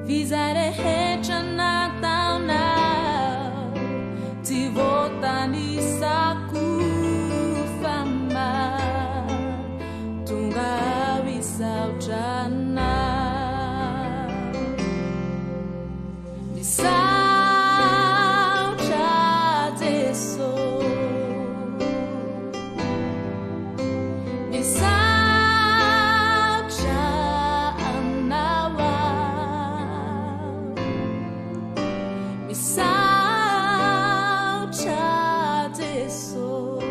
Visa rehetra nataonao tsy voatanisako fama tonga ao isaotranao misaotra Jesosy misaotra anao misaotra Jesosy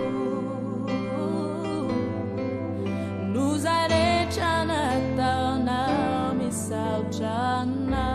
loza rehetra nataonao misaotra anao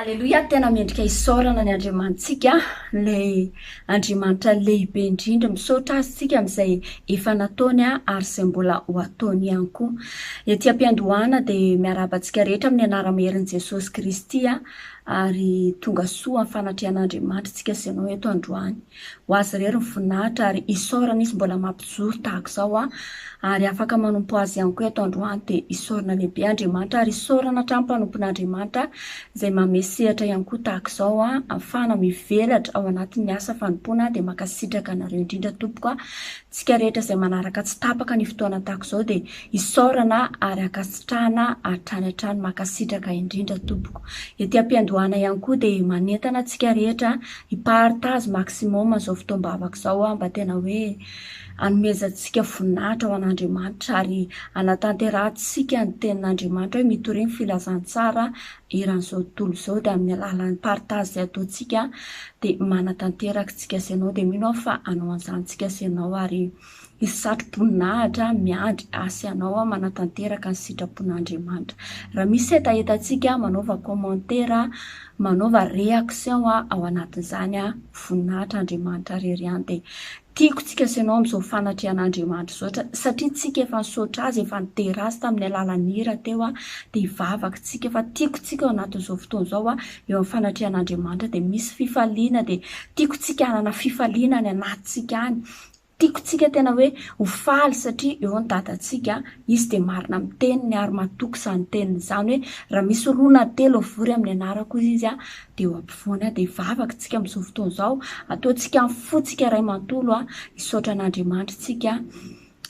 Aleluia, tena mendrika isaorana ny Andriamanitsika, le Andriamanitra lehibe indrindra, misaotra azy tsika amin'izay efa nataony ary izay mbola ho ataony ihany koa. Ety am-piandohana dia miarabantsika rehetra amin'ny anara-maherin' Jesosy Kristy ary tonga soa amin'ny fanatrehan'Andriamanitra tsika sy ianao eto androany. Ho azy irery ny voninahitra ary isaorana izy mbola mampijoro tahaka izao ary afaka manompo azy ihany koa eto androany dia isaorana lehibe Andriamanitra ary isaorana hatramin'ny mpanompon'Andriamanitra izay mamesehatra ihany koa tahaka izao ahafahana mivelatra ao anatin'ny asa fanompoana dia makasitraka anareo indrindra tompoko tsika rehetra izay manaraka tsy tapaka ny fotoana tahaka izao dia isaorana ary akasitrahana hatrany hatrany makasitraka indrindra tompoko. Ety am-piandohana ihany koa dia manentana tsika rehetra hiparitazy maximum izao fotoam-bavaka izao mba tena hoe anomezatsika voninahitra ho an'Andriamanitra ary anatanterantsika ny tenin'Andriamanitra hoe mitoriny filazantsara eran'izao tontolo izao dia amin'ny alalan'ny partage izay ataontsika dia manatanteraka sy ianao dia mino aho fa anao an'izantsika sy ianao ary isatrom-poninahitra miandry asa ianao manatanteraka ny sitrapon'Andriamanitra. Raha misy etaetantsika manaova commentaire, manaova réaction ao anatin'izany voninahitra Andriamanitra rery dia tiako tsika sy ianao amin'izao fanatrehan'Andriamanitra izao satria tsika efa nisaotra azy, efa nitery azy tamin'ny alalan'ny hira teo dia hivavaka tsika, efa tiako tsika ao anatin'izao fotoana izao eo amin'ny fanatrehan'Andriamanitra dia misy fifaliana dia tiako tsika hanana fifaliana ny anatintsika any. Tiako tsika tena hoe ho faly satria eo ny dadantsika izy dia marina amin'ny teniny ary matoky izany teniny izany hoe raha misy rona telo vory amin'ny anarako izy dia eo ampovoany dia hivavaka tsika amin'izao fotoana izao, ataontsika mifotsika iray manontolo hisaotra an'Andriamanitra tsika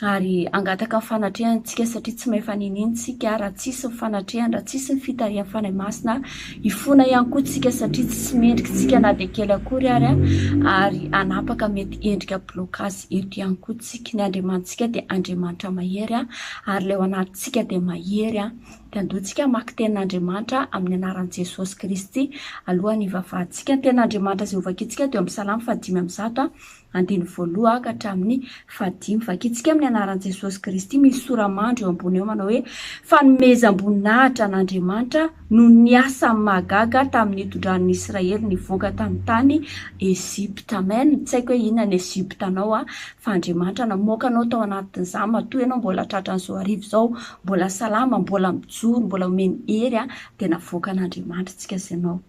ary angataka ny fanatrehantsika satria tsy maefa ninintsika raha tsisy ny fanatrehany, raha tsisy ny fitarihan'ny fanahy masina ifona ihany koa tsika satria tsy mendrika tsika na dia kely akory ary anapaka mety endrika blocage eto ihany koa tsika. Ny Andriamanitsika dia Andriamanitra mahery ary ilay ao anatintsika dia mahery dia andohantsika maka tenin'Andriamanitra amin'ny anaran'i Jesosy Kristy alohan'ny hivavahantsika. Ny tenin'Andriamanitra izay hovakitsika teo amin'ny Salamy 5:100 andiny voaloha ka hatramin'ny 5 vakitsika amin'ny anaran'i Jesosy Kristy. Misy soramandry eo ambony eo manao hoe fanomezam-boninahitra an'Andriamanitra no niasa mahagaga tamin'ny hitondran'ny Israely nivoaka tamin'ny tany Ezipta. Amen. Tsy haiko hoe inona ny Ezipta anao fa Andriamanitra namoaka anao tao anatin'izany matoa ianao mbola tratran'izao arivo izao, mbola salama, mbola mijoro, mbola omeny hery dia navoaka an'Andriamanitra tsika sy ianao.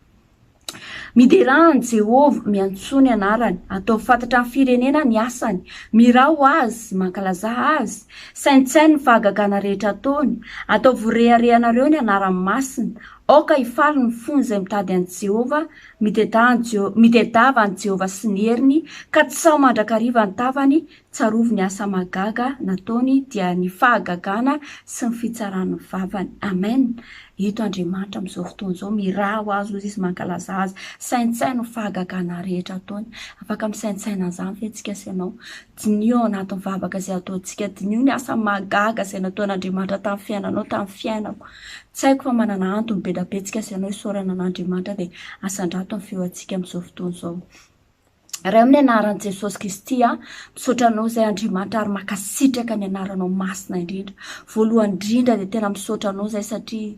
Miderany Jehova miantsony anarany, atao fantatra amin'ny firenena ny asany, mirao azy, mankalaza azy, saintsainy ny fahagagana rehetra ataony, atao voreharehanareo ny anarany masina, aoka hifaly ny fony izay mitady an'i Jehova, mitedava an'i Jehova sy ny heriny, ka tsy sao mandrakariva ny tavany, tsarovy ny asa magaga nataony dia ny fahagagana sy ny fitsarany vavany. Amen. Eto Andriamanitra amin'izao fotoana izao mirao azy izy mankalaza azy, saintsainy ny fahagagana rehetra ataony. Afaka misaintsaina an'izany fetsika sy ianao. Dinio ao anatin'ny vavaka izay ataontsika, dinio ny asa magaga izay nataon'Andriamanitra tamin'ny fiainanao, tamin'ny fiainako. Tsy haiko fa manana antony be da betsika sy ianao isaorana an'Andriamanitra dia asandrato ny feoantsika amin'izao fotoana izao. Raha amin'ny anaran'i Jesosy Kristy misaotra anao izay Andriamanitra ary makasitraka ny anaranao masina indrindra. Voalohany indrindra dia tena misaotra anao izay satria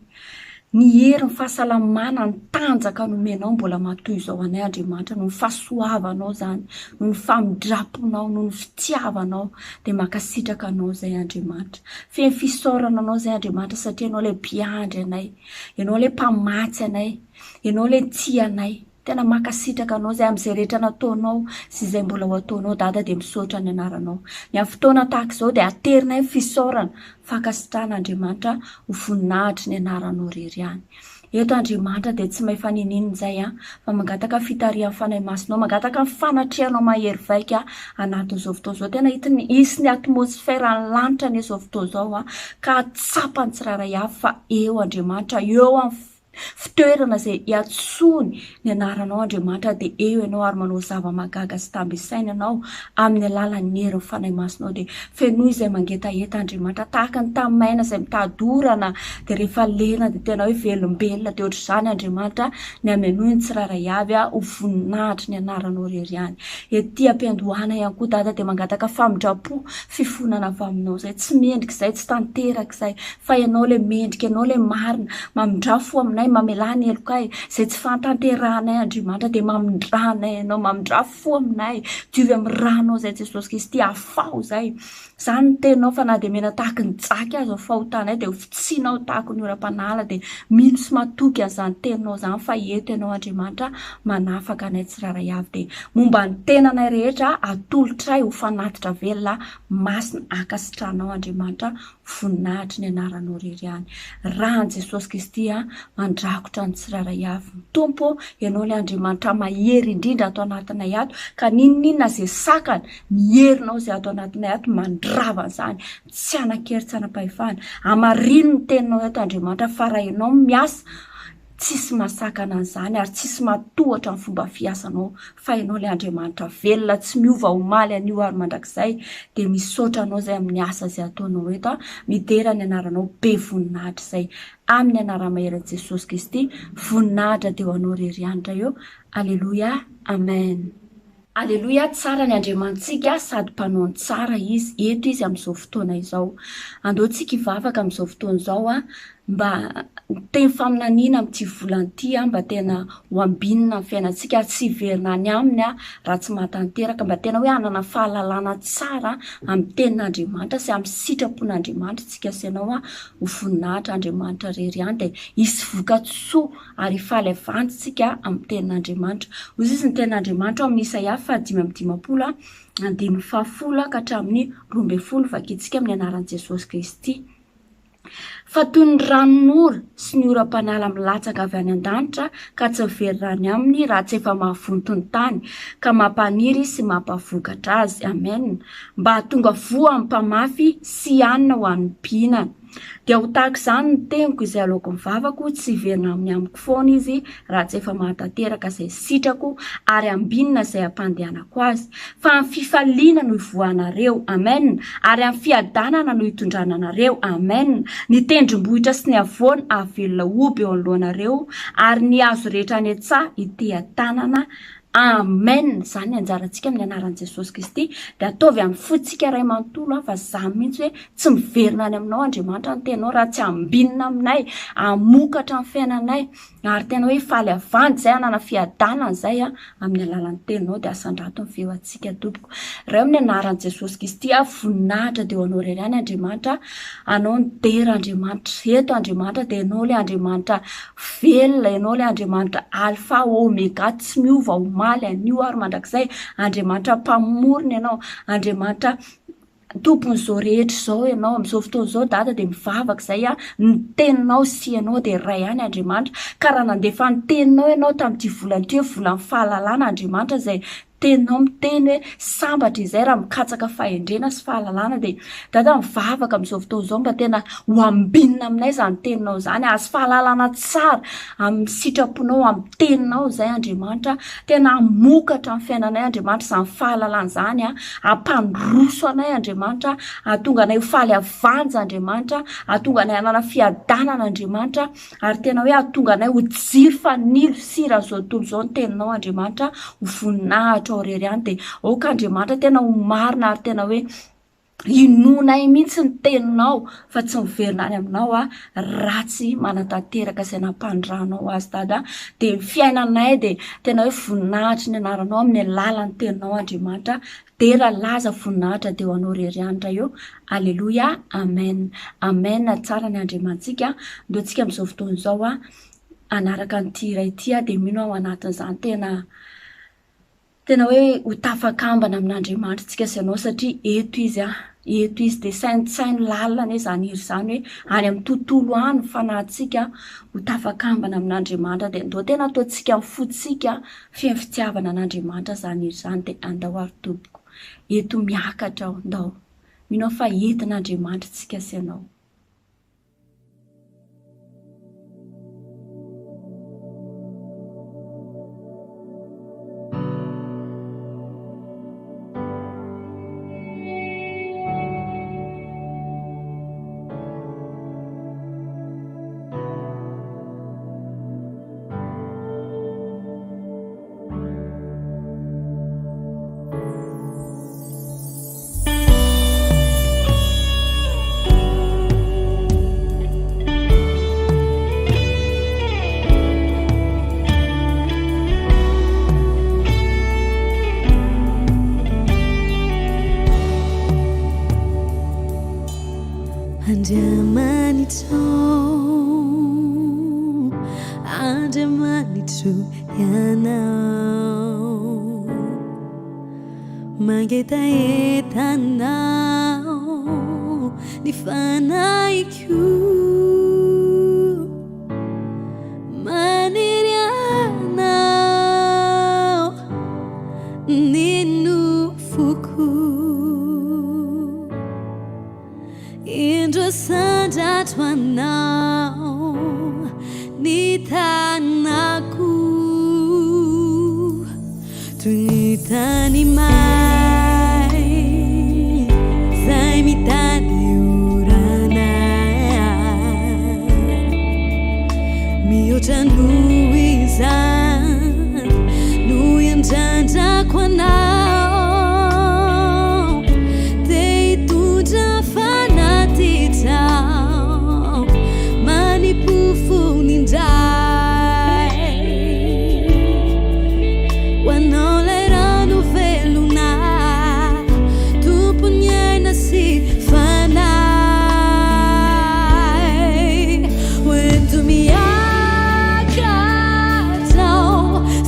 ny hery ny fahasalamana ny tanjaka nomenao mbola matoy izao anay Andriamanitra, no ny fahasoavanao izany, no ny famindraponao, no ny fitiavanao dia makasitraka anao izay Andriamanitra. Feno fisaorana anao izay Andriamanitra satria ianao ilay mpiandry anay, ianao ilay mpamatsy anay, ianao ilay tia anay. Tena makasitraka anao izay amin'izay rehetra nataonao sy izay mbola ho ataonao dada dia misaotra ny anaranao. Ny amin'ny fotoana tahaka izao dia aterinay fisaorana fankasitrahana Andriamanitra ho voninahitry ny anaranao rery ihany. Eto Andriamanitra dia tsy maefa ninino izay fa mangataka fitarihan'ny fanahy masinao, mangataka ny fanatrehanao mahery vaika anatin'izao fotoana izao. Tena hisy ny atmosfera ny lanitra ny izao fotoana izao ka atsapany tsiraray avy fa eo Andriamanitra, eo amin'ny fitoerana izay hiatsony ny anaranao Andriamanitra dia eo ianao ary manao zava-magaga sy tambisaina ianao amin'ny alalan'ny hery ny fanahy masinao dia fenoy izay mangetaeta Andriamanitra tahaka ny tamaina izay mitady orana dia rehefa lena dia tena hoe velombelona dia ohatr'izany Andriamanitra ny amenoy ny tsiraray avy ho voninahitry ny anaranao rery ihany. Ety ampiandohana ihany koa dada dia mangataka famindrapo fifonana avy aminao izay tsy mendrika izay, tsy tanteraka izay fa ianao ilay mendrika, ianao ilay marina mamindrafo aminay, mamelany elokay izay tsy fantanteranay Andriamanitra dia mamindranay ianao, mamindrafo aminay diovy amin'ny ranao izay Jesosy Kristy afao izay. Izany ny teninao fa na dia mena tahaka ny jaky azo afahotanay dia hofitsianao tahaka ny oram-panala dia mino sy matoky an'izany teninao izany fa eto ianao Andriamanitra manafaka anay tsiraray avy dia momba ny tenanay rehetra atolotray ho fanatitra velona masina akasitranao Andriamanitra voninahitry ny anaranao rery ihany. Rahan'i Jesosy Kristy mandrakotra ny tsiraray avy. Tompo ianao ilay Andriamanitra mahery indrindra ato anatinay ato ka ninona izay sakana miherinao izay ato anatinay ato mandrava izany tsy anakery tsy anapahefana. Amarino ny teninao eto Andriamanitra fa raha ianao miasa tsisy masakana an'izany ary tsisy matohatra amin'ny fomba fiasanao fa ianao ilay Andriamanitra velona tsy miova omaly anio ary mandrakizay dia misaotra anao izay amin'ny asa izay ataonao eto midera ny anaranao be voninahitra izay amin'ny anara-maheran'i Jesosy Kristy voninahitra dia ho anao rery andra eo. Aleloia, amen. Aleloia, tsara ny Andriamantsika sady mpanaony tsara izy. Eto izy amin'izao fotoana izao. Andeontsika hivavaka amin'izao fotoana izao mba teny faminaniana amin'ity volan'ity mba tena ho ambinina amin'ny fiainantsika tsy hiverina any aminy raha tsy mahatanteraka, mba tena hoe hanana fahalalana tsara amin'ny tenin'Andriamanitra sy amin'ny sitrapon'Andriamanitra tsika sy ianao ho voninahitra Andriamanitra rery any dia hisy vokatsoa ary faly avantsika amin'ny tenin'Andriamanitra. Hoy izy ny tenin'Andriamanitra amin'ny Isaia 5:10 ka hatramin'ny 12 vakitsika amin'ny anaran'i Jesosy Kristy. Fa toy ny ranon'ora sy ny oram-panala milatsaka avy any an-danitra ka tsy miverina any aminy raha tsy efa mahavonto ny tany ka mampaniry sy mampavokatra azy. Amen. Mba hahatonga voa amin'ny mpamafy sy hanina ho an'ny mpihinana. Dia ho tahaka izany ny teniko izay aloako mivavako tsy hiverina amin'ny amiko foana izy raha tsy efa mahatanteraka izay sitrako ary ambinina izay ampandehanako azy. Fa amin'ny fifaliana no hivoahanareo. Amen. Ary amin'ny fiadanana no hitondrananareo. Amen. Ny tendrombohitra sy ny havoana avelona oby eo anoloanareo ary ny hazo rehetra any an-tsaha itehan-tanana. Amen. Izany anjarantsika amin'ny anaran'i Jesosy Kristy dia ataovy amin'ny fotsika iray manontolo fa izany mihitsy hoe tsy miverina any aminao Andriamanitra ny tenao raha tsy ambinina aminay, hamokatra amin'ny fiainanay ary tena hoe faly avandy izay hanana fiadanana izay amin'ny alalan'ny tenao dia asandrato ny feo antsika tompoko. Raha amin'ny anaran'i Jesosy Kristy voninahitra dia ho anao rery any Andriamanitra, anao ny dera Andriamanitra eto Andriamanitra dia ianao ilay Andriamanitra velona, ianao ilay Andriamanitra alfa omega tsy miova omaly anio ary mandrakizay, Andriamanitra mpamorona ianao, Andriamanitra tompon'izao rehetra izao ianao amin'izao fotoana izao dada dia mivavaka izay ny teninao sy ianao dia ray any Andriamanitra ka raha nandefa ny teninao ianao tamin'ity volan'ity hoe volan'ny fahalalana Andriamanitra izay teninao miteny hoe sambatra izay raha mikatsaka fahendrena sy fahalalana dia dada mivavaka amin'izao fotoana izao mba tena ho ambinina aminay izany teninao izany, azy fahalalana tsara amin'ny sitraponao amin'ny teninao izay Andriamanitra, tena hamokatra amin'ny fiainanay Andriamanitra izany fahalalana izany hampandroso anay Andriamanitra, hahatonga anay ho faly avanja Andriamanitra, hahatonga anay hanana fiadanana Andriamanitra ary tena hoe hahatonga anay ho jiro fanilo sira izao tontolo izao ny teninao Andriamanitra ho voninahitra ao rery any dia oka Andriamanitra tena ho marina ary tena hoe inonay mihitsy ny teninao fa tsy miverina any aminao ratsy manatanteraka izay nampandranao azy dada dia fiainanay dia tena hoe voninahitra ny anaranao amin'ny alalan'ny teninao Andriamanitra dera laza voninahitra dia ho anao rery andra eo. Aleloia, amen. Amen. Tsara ny Andriamantsika ndoantsika amin'izao fotoana izao anaraka nyity iray ity dia mino ao anatin'izany tena hoe ho tafakambana amin'Andriamanitra tsika sy ianao satria eto izy dia sainy lalina izany iry izany hoe any amin'ny tontolo any fanahintsika ho tafakambana amin'Andriamanitra dia ndao tena ataontsika amin'ny fotsika fitiavana an'Andriamanitra izany iry izany dia andao ary tompoko eto miakatra ao ndao minao fa entin'Andriamanitra tsika sy ianao. Andriamanitro ianao mangetaetanao ny fanaiko maniry anao ny nofoko indro sandratra anao ny tany Tany mai zay mitady orana mihoatra noho izany no iandrandako anao dia hitondra fanaty trao manipofony-ndray ho anao lay rano velona tompony aina sy fanay hoento miaka zao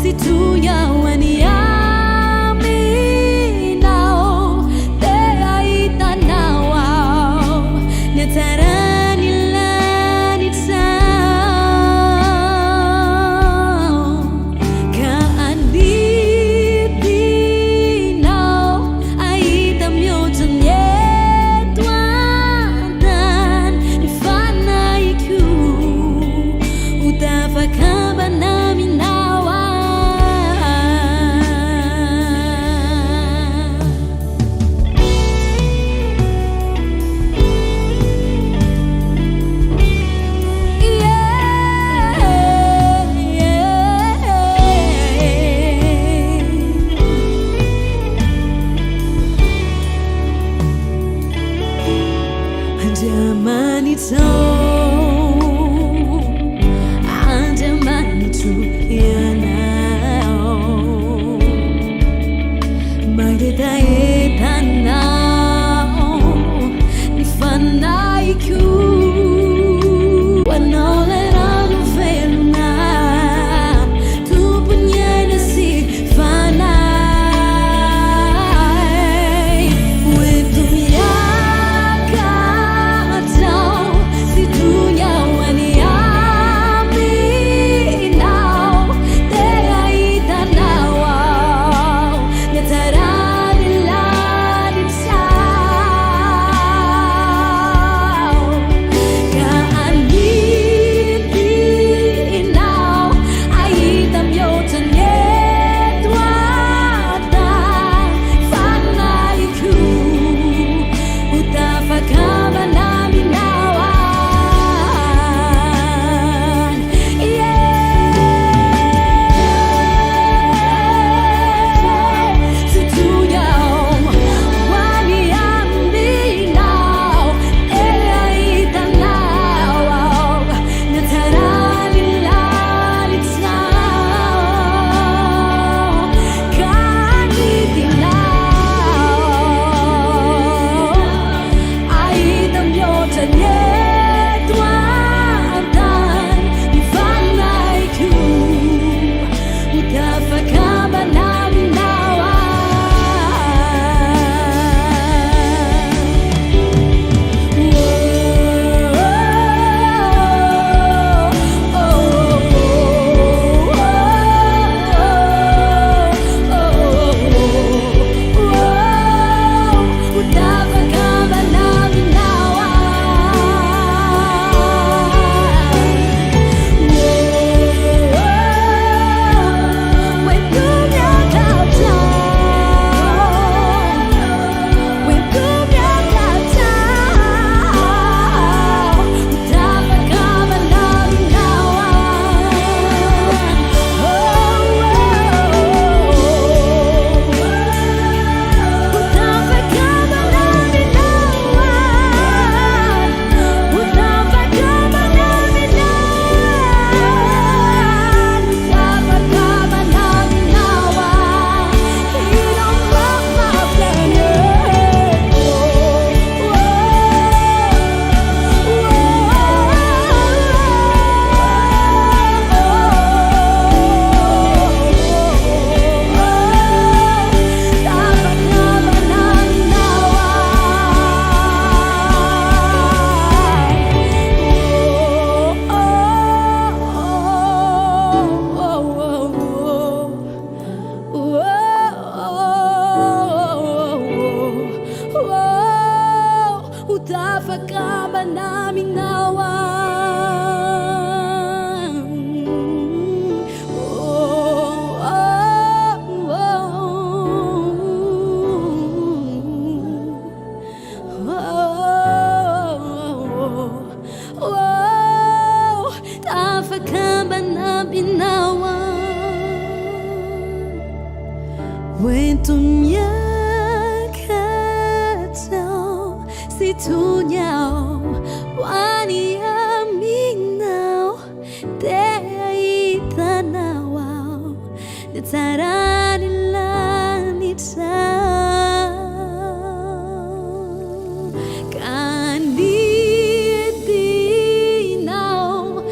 sy toy ao any amy banampinawa wentunyakatao situnyao wani aminao teaitanawao netaranilanitzao kandiedinao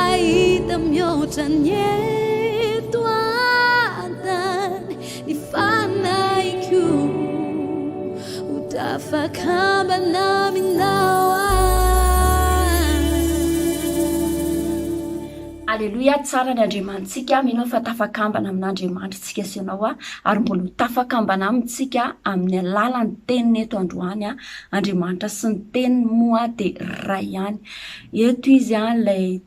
aitamyotanyetuatan nifanaiku utafakamba naminawa. Aleluia, tsara ny andriamanitsika minao fa tafakambana amin'andriamanitra tsika sianao a ary mbola tafakambana amintsika amin'ny alalany teniny eto androany a andriamanitra sy ny teniny moa de ray ihany eto izy a lay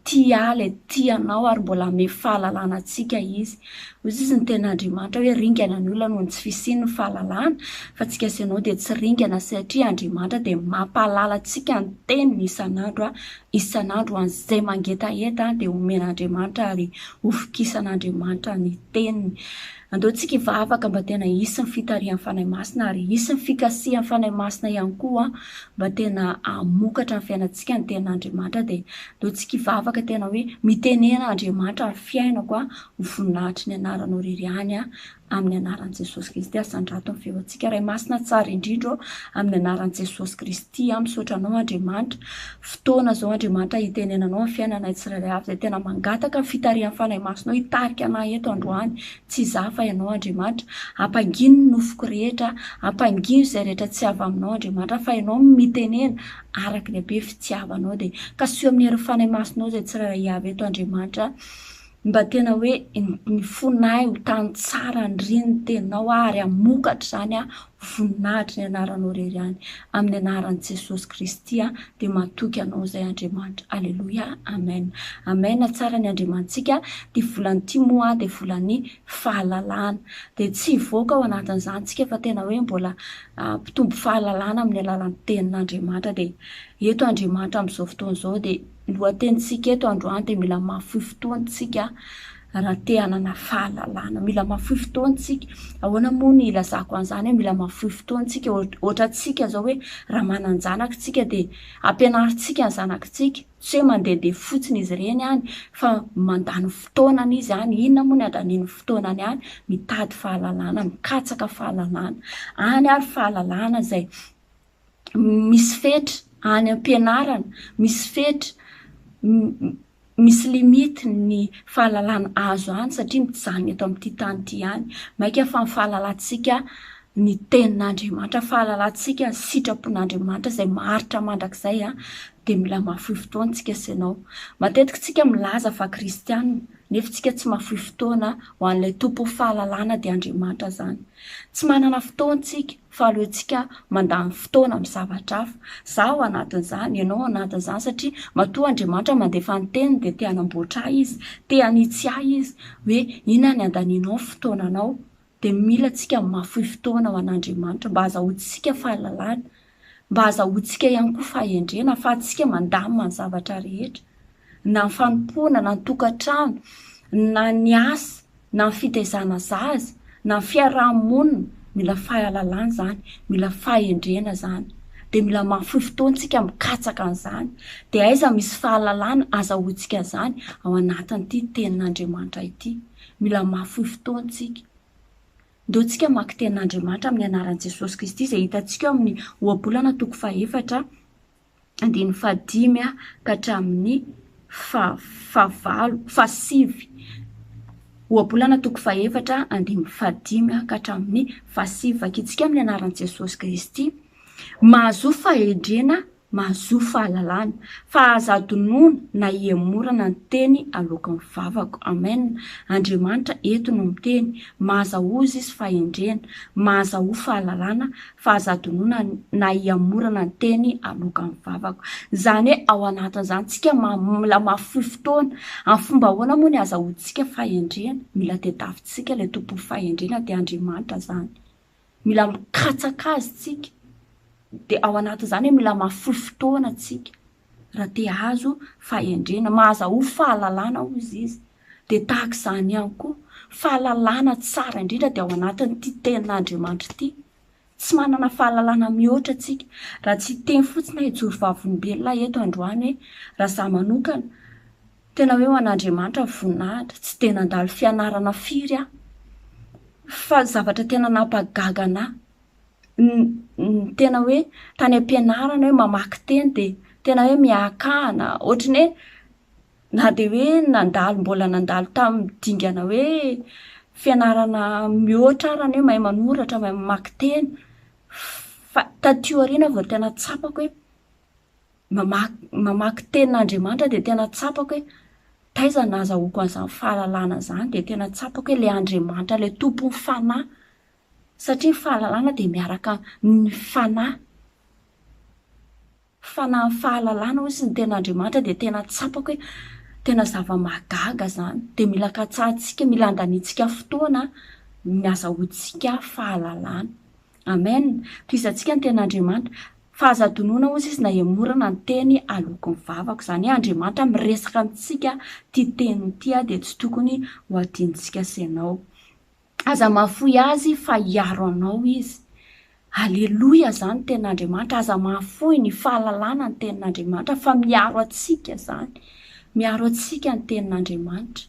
tianao ary mbola ame fahalalana atsika izy izy ny ten'andriamanitra hoe ringana ny olona noho ny tsy fisiany ny fahalalana fa tsika sianao de tsy ringana satria andriamanitra de mampahalala atsika ny teniny isan'andro an'izay mangetaheta de omen'andriamanitra ary ofikisan'andriamanitra ny teniny andeontsika ivavaka mba tena hisy ny fitarihan'ny fanahy masina ary hisy ny fikasihan'ny fanahy masina ihany koa mba tena amokatra ny fiainantsika ny ten'andriamanitra de andeontsika ivavaka tena hoe mitenena andriamanitra ny fiainako a voninahitry ny anaranao ririany a amin'ny anaran'i Jesosy Kristy asandrato ny feontsika ray masina tsara indrindro amin'ny anaran'i Jesosy Kristy misaotra anao andriamanitra fotoana zao andriamanitra hitenenanao ny fiainanay tsirairay avy zay tena mangataka ny fitarihan'ny fanahy masinao hitarika anay eto androany tsy zafa ianao andriamanitra ampangino ny nofoko rehetra ampangino izay rehetra tsy avy aminao andriamanitra fa ianao mitenena araka ny be fitiavanao de kasio amin'ny hery fanahy masinao zay tsirairay avy eto andriamanitra mba tena hoe ny fonay ho tany tsara ndriny teninao ary amokatra zany a voninahitry ny anaranao reriany amin'ny anaran'i Jesosy Kristy de matoky anao zay andriamanitra. Aleluia, amen. Amen. Tsara ny andriamantsika ty volany ty moa de volany fahalalana de tsy voaka ao anatin'izany tsika fa tena hoe mbola mpitombo fahalalana amin'ny alalan'ny tenin'andriamanitra de eto andriamanitra amin'izao fotoana zao de lohatenitsika eto androany de mila mafoy fotoantsika raha te hanana fahalalana mila mafoy fotoantsika ahoana moa ny ilazako an'izany hoe mila mafoy fotoantsika ohatra tsika zao hoe raha mananjanaka tsika de ampianaritsika ny zanakitsika tsy hoe mandehandeha fotsiny izy ireny any fa mandany fotoanany izy any inona moa ny andaniny fotoanany any mitady fahalalana mikatsaka fahalalana any ary fahalalana zay misy fetra any ampianarana misy fetra misy limity ny fahalalana azo any satria mitsany eto amin'ity tany ity any maika fa fahalalantsika ny tenin'andriamanitra fahalalantsika ny sitrapon'andriamanitra zay maharitra mandrakizay de mila mafoy fotoantsika sianao matetika tsika milaza fa kristianina nefa tsika tsy mafoy fotoana ho an'ilay tompo fahalalana de andriamanitra zany tsy manana fotoantsika fa alohantsika mandany fotoana amin'ny zavatra hafa zaho anatin'izany ianao anatin'izany satria matoa andriamanitra mandefa ny teniny de te hanamboatra izy te hanitsy izy hoe inona ny andaninao fotoananao de mila tsika mafoy fotoana ho an'andriamanitra mba azahoantsika fahalalana mba azahoantsika ihany koa fahendrena fa atsika mandamina ny zavatra rehetra na ny fanompona na ny tokantrano na ny asa na ny fitaizana zaza na ny fiarahamonina mila fahalalana zany mila fahendrena zany de mila mafoy fotoantsika mikatsaka an'izany de aiza misy fahalalana azahoantsika zany ao anatin'ity tenin'andriamanitra ity mila mafoy fotoantsika ndeontsika maky tenin'andriamanitra amin'ny anaran'i Jesosy Kristy zay hitantsika amin'ny ohabolana toko 4 andiny 5 ka hatramin'ny 7 ohabolana toko 4 andiny 5 ka hatramin'ny 7 vakitsika amin'ny anaran'i Jesosy Kristy mahazo fahendrena mahazo fahalalana fahazadonona na iemorana ny teny alokan'ny vavako amen andriamanitra eto no miteny mahazahozy izy fahendrena mahazaho fahalalana fahazadonona na iemorana ny teny alokan'ny vavako zany hoe ao anatin'izany tsika mila mafoy fotoana amin'ny fomba ahoana moa ny azahoantsika fahendrena mila tedavitsika ilay tompo fahendrena de andriamanitra zany mila mikatsaka azy tsika de ao anatin'izany hoe mila mafoy fotoana tsika raha te azo fahendrena, mahaza ho fahalalana ozy izy. De tahaka izany ihany koa fahalalana tsara indrindra dia ao anatin'ity tenin'Andriamanitra ity. Tsy manana fahalalana mihoatra tsika raha tsy teny fotsiny hijoro vavolombelona eto androany hoe raha za manokana tena hoe ho an'Andriamanitra voninahitra, tsy tena nandalo fianarana firy aho, fa zavatra tena nampagagana tena hoe tany am-pianarana hoe mamaky teny de tena hoe miakahana, ohatrany hoe na dia hoe nandalo mbola nandalo tamin'ny dingana hoe fianarana mihoatra arany hoe mahay manoratra, mahay mamaky teny, fa taty aoriana vao tena tsapako hoe mamaky tenin'Andriamanitra dia tena tsapako hoe taiza nahazahoako an'izany fahalalana izany, dia tena tsapako hoe ilay Andriamanitra ilay tompon'ny fanahy, satria fahalalana dia miaraka ny fanahy fahalalana ozy ny tenin'Andriamanitra dia tena tsapako hoe tena zava-mahagaga izany. Dia mila katsahantsika, mila andanitsika fotoana miazahoantsika fahalalana. Amen. Toizantsika ny tenin'Andriamanitra. Fahazadonoana ozy izy na emorana ny teny aloko ny vavako, izany hoe Andriamanitra miresaka amintsika ty teny ity dia tsy tokony ho adinontsika sy ianao. Aza mahafoy azy fa hiaro anao izy. Aleloia izany ny tenin'Andriamanitra. Aza mahafoy ny fahalalana ny tenin'Andriamanitra fa miaro atsika izany. Miaro atsika ny tenin'Andriamanitra.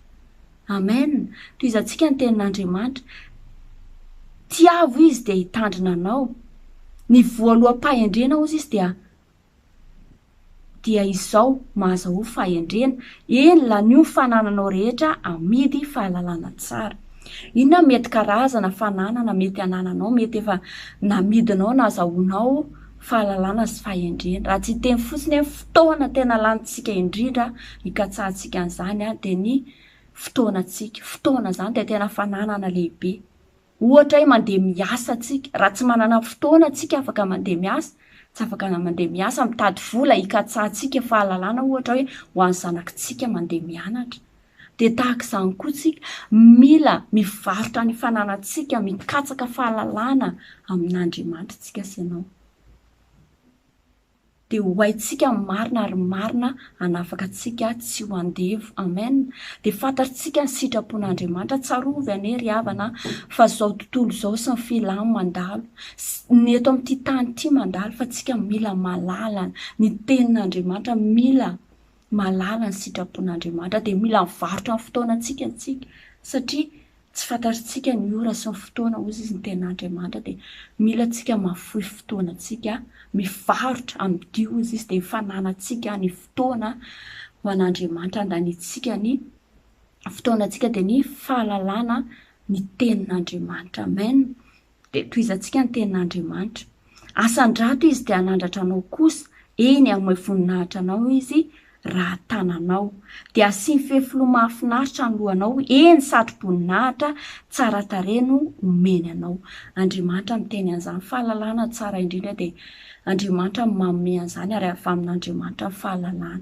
Amen. Toizantsika ny tenin'Andriamanitra. Tiavo izy dia hitandrina anao. Ny voaloham-pahendrena ozy izy dia izao mahaza ho fahendrena. Eny lanio fanananao rehetra amidy fahalalana tsara. Inona mety karazana fananana mety anananao, mety efa namidinao na azahoanao fahalalana sy fahendrena. Raha tsy teny fotsiny hoe fotoana tena lanitsika indrindra hikatsahantsika an'izany dia ny fotoanantsika. Fotoana izany dia tena fananana lehibe. Ohatra hoe mandeha miasa tsika, raha tsy manana fotoana tsika afaka mandeha miasa, tsy afaka mandeha miasa mitady vola hikatsahantsika fahalalana, ohatra hoe ho an'ny zanakitsika mandeha mianatra. Dia tahaka izany koa tsika mila mivarotra ny fananantsika, mikatsaka fahalalana amin'Andriamanitra tsika sy ianao. Dia ho haintsika marina ary marina hanafaka antsika tsy ho andevo. Amen. Dia fantatritsika ny sitrapon'Andriamanitra, tsarovy anie ry havana fa izao tontolo izao sy ny filamy mandalo, ny eto amin'ity tany ity mandalo, fa tsika mila malala ny tenin'Andriamanitra, mila malala ny sitrapon'Andriamanitra, dia mila mivarotra ny fotoanantsika antsika, satria tsy fantatritsika ny ora sy ny fotoana ozy izy ny tenin'Andriamanitra. Dia mila tsika mahafoy fotoanantsika, mivarotra amin'ny dio ozy izy, dia fananantsika ny fotoana ho an'Andriamanitra, andanitsika ny fotoanantsika dia ny fahalalana ny tenin'Andriamanitra. Amen. Dia toizantsika ny tenin'Andriamanitra. Asan-drato izy dia hanandratra anao kosa, eny amin'ny voninahitra anao izy raha tananao, dia asiany fefilo mahafinaritra ny lohanao, eny satro-boninahitra tsara tareno omeny anao. Andriamanitra miteny an'izany fahalalana tsara indrindra, dia Andriamanitra manome an'izany ary avy amin'Andriamanitra ny fahalalana.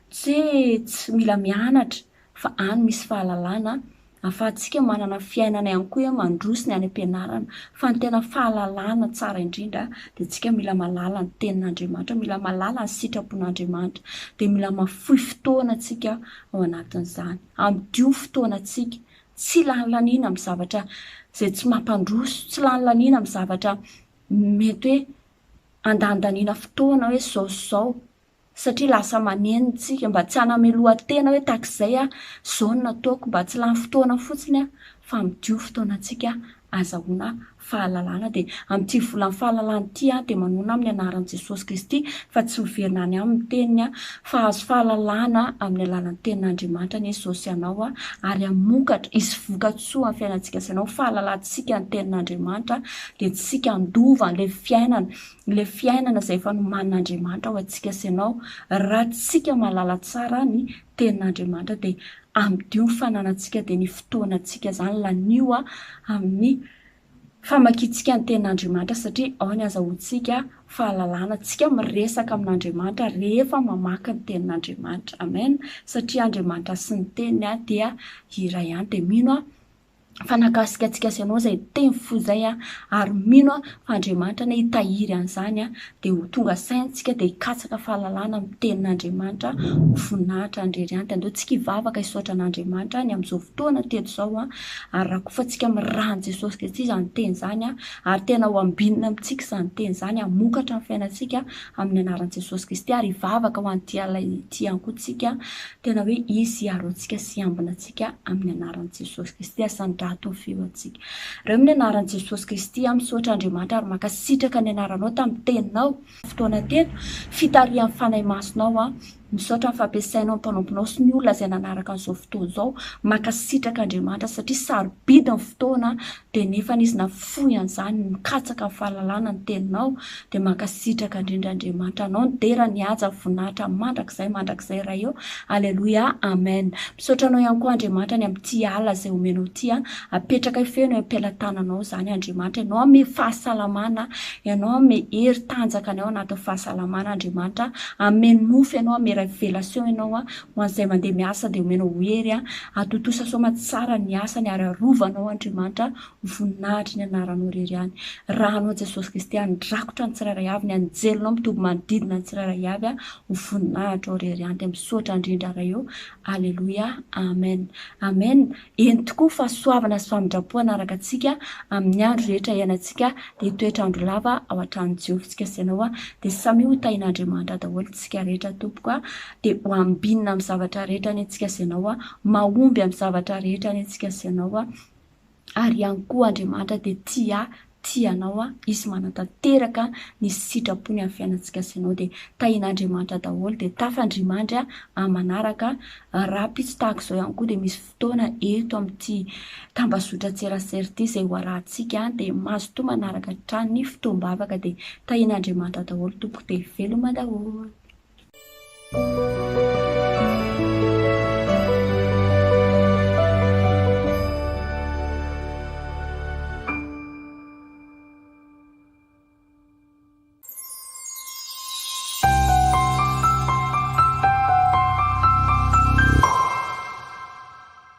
Tsy mila mianatra fa any misy fahalalana, ahafahantsika manana fiainana ihany koa mandroso ny any am-pianarana, fa ny tena fahalalana tsara indrindra dia tsika mila malala ny tenin'Andriamanitra, mila malala ny sitrapon'Andriamanitra, dia mila mahafoy fotoana tsika ao anatin'izany. Amidio fotoanantsika, tsy lanilaniana amin'ny zavatra izay tsy mampandroso, tsy lanilaniana amin'ny zavatra mety hoe andanindaniana fotoana hoe zao, satria lasa manenintsika, mba tsy hanamelohan-tena hoe takizay zao no nataoko, mba tsy lany fotoana fotsiny fa amidio fotoanantsika azahoana fahalalana. Dia amin'ity volan'ny fahalalana ity dia manoana amin'ny anaran'i Jesosy Kristy fa tsy miverina any amin'ny teniny fa azo fahalalana amin'ny alalan'ny tenin'Andriamanitra ny Jesosy ianao, ary hamokatra isy vokatsoa amin'ny fiainantsika sy ianao. Fahalalantsika ny tenin'Andriamanitra dia tsika andova ilay fiainana izay efa nomanin'Andriamanitra ho antsika sy ianao. Raha tsika malala tsara ny tenin'Andriamanitra dia amidio ny fananantsika dia ny fotoanantsika izany lanio amin'ny famakitsika ny tenin'Andriamanitra, satria ao ny azahoantsika fahalalana. Tsika miresaka amin'Andriamanitra rehefa mamaky ny tenin'Andriamanitra. Amen. Satria Andriamanitra sy ny teniny dia iray ihany. Dia mino fanakasikatsika sy anao zay teny fo zay ary mino fa Andriamanitra ny hitahiry an'izany dia ho tonga saintsika dia hikatsaka fahalalana amin'ny tenin'Andriamanitra voninahitra andreriany andeo tsika hivavaka hisaotra an'Andriamanitra ny amin'izao fotoana teto zao ary raha kofa tsika miran'ny Jesosy Kristy izany teny zany ary tena ho ambinina amintsika izany teny zany hamokatra amin'ny fiainantsika amin'ny anaran'i Jesosy Kristy ary hivavaka ho an'ity alina ity ihany koa tsika tena hoe izy hiaro antsika sy hiambina antsika amin'ny anaran'i Jesosy Kristy asandrato ny feoantsika. Reo amin'ny anaran'i Jesosy Kristy misaotra Andriamanitra ary makasitraka ny anaranao tamin'ny teninao fotoana teto fitarihan'ny fanahy masonao misaotra ny fampiasainao ny mpanomponao sy ny olona izay nanaraka an'izao fotoana izao makasitraka Andriamanitra satria sarobidy ny fotoana dia nefa izy nafoy an'izany mikatsaka ny fahalalana ny teninao dia makasitraka indrindra Andriamanitra anao ny dera ny haja voninahitra mandrakizay raha eo. Aleluia, amen. Misaotra anao ihany koa Andriamanitra ny amin'ity alina izay omenao ity apetraka ifeno am-pelantananao izany Andriamanitra ianao ame fahasalamana ianao ame hery tanjaka anao anatin'ny fahasalamana Andriamanitra ame nofy ianao ame révélation ianao ho an'izay mandeha miasa dia omenao hery atotosa soma tsara ny asany ary arovanao Andriamanitra voninahitra ny anaranao rery any raha anao Jesosy Kristy andrakotra ny tsirairay avy ny anjelonao mitoby manodidina ny tsirairay avy ho voninahitra ao rery any dia misaotra indrindra raha eo. Aleluia, amen, amen. Eny tokoa fahasoavana sy famindrapo anaraka antsika amin'ny andro rehetra iainantsika dia toetrandro lava ao an-tranon'i Jehovatsika sy ianao dia samy ho tahian'Andriamanitra daholo tsika rehetra tompoko dia ho ambinina amin'ny zavatra rehetra ny antsika sy ianao mahomby amin'ny zavatra rehetra ny antsika sy ianao ary ihany koa Andriamanitra dia tianao izy manatanteraka ny sitrapony amin'ny fiainantsika sy ianao dia tahian'Andriamanitra daholo dia tafandrimandry manaraka raha pitsy tahaka izao ihany koa dia misy fotoana eto amin'ity tambazotra tserasera ity izay ho arahantsika dia mazotoa manaraka hatrany ny fotoam-bavaka dia tahian'Andriamanitra daholo tompoko dia veloma daholo.